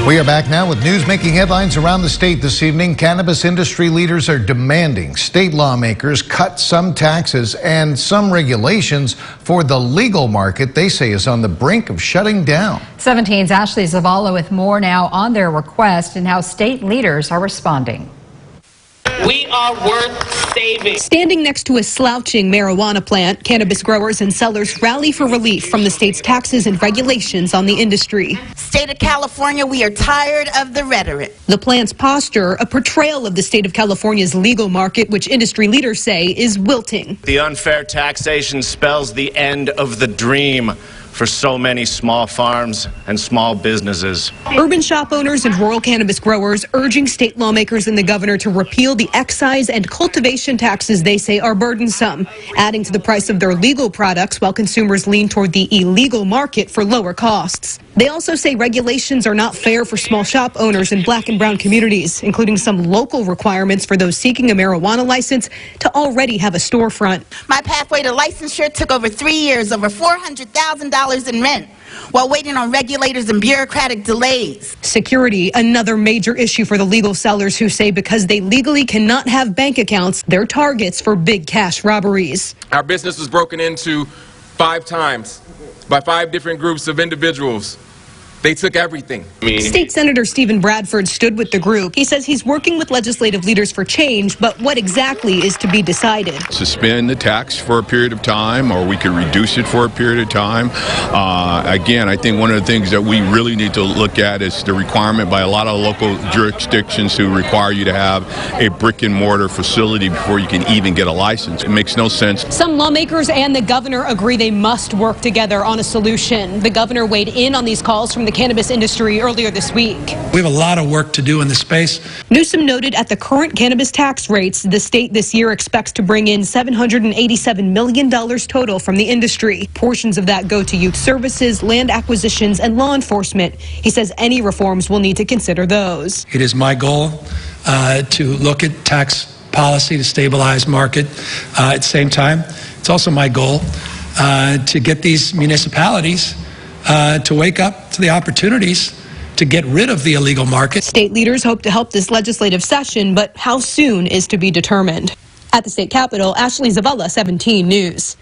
We are back now with news making headlines around the state this evening. Cannabis industry leaders are demanding state lawmakers cut some taxes and some regulations for the legal market they say is on the brink of shutting down. 17's Ashley Zavala with more now on their request and how state leaders are responding. We are worth saving. Standing next to a slouching marijuana plant, cannabis growers and sellers rally for relief from the state's taxes and regulations on the industry. State of California, we are tired of the rhetoric. The plant's posture, a portrayal of the state of California's legal market, which industry leaders say is wilting. The unfair taxation spells the end of the dream for so many small farms and small businesses. Urban shop owners and rural cannabis growers urging state lawmakers and the governor to repeal the excise and cultivation taxes they say are burdensome, adding to the price of their legal products while consumers lean toward the illegal market for lower costs. They also say regulations are not fair for small shop owners in black and brown communities, including some local requirements for those seeking a marijuana license to already have a storefront. My pathway to licensure took over 3 years, over $400,000 in rent, while waiting on regulators and bureaucratic delays. Security, another major issue for the legal sellers who say because they legally cannot have bank accounts, they're targets for big cash robberies. Our business was broken into 5 times by 5 different groups of individuals. They took everything. State Senator Stephen Bradford stood with the group. He says he's working with legislative leaders for change, but what exactly is to be decided? Suspend the tax for a period of time, or we could reduce it for a period of time. Again, I think one of the things that we really need to look at is the requirement by a lot of local jurisdictions who require you to have a brick and mortar facility before you can even get a license. It makes no sense. Some lawmakers and the governor agree they must work together on a solution. The governor weighed in on these calls from the cannabis industry earlier this week. We have a lot of work to do in this space. Newsom noted at the current cannabis tax rates, the state this year expects to bring in $787 million total from the industry. Portions of that go to youth services, land acquisitions, and law enforcement. He says any reforms will need to consider those. It is my goal to look at tax policy to stabilize market. At the same time, it's also my goal to get these municipalities to wake up to the opportunities to get rid of the illegal market. State leaders hope to help this legislative session, but how soon is to be determined. At the state capitol, Ashley Zavala, 17 News.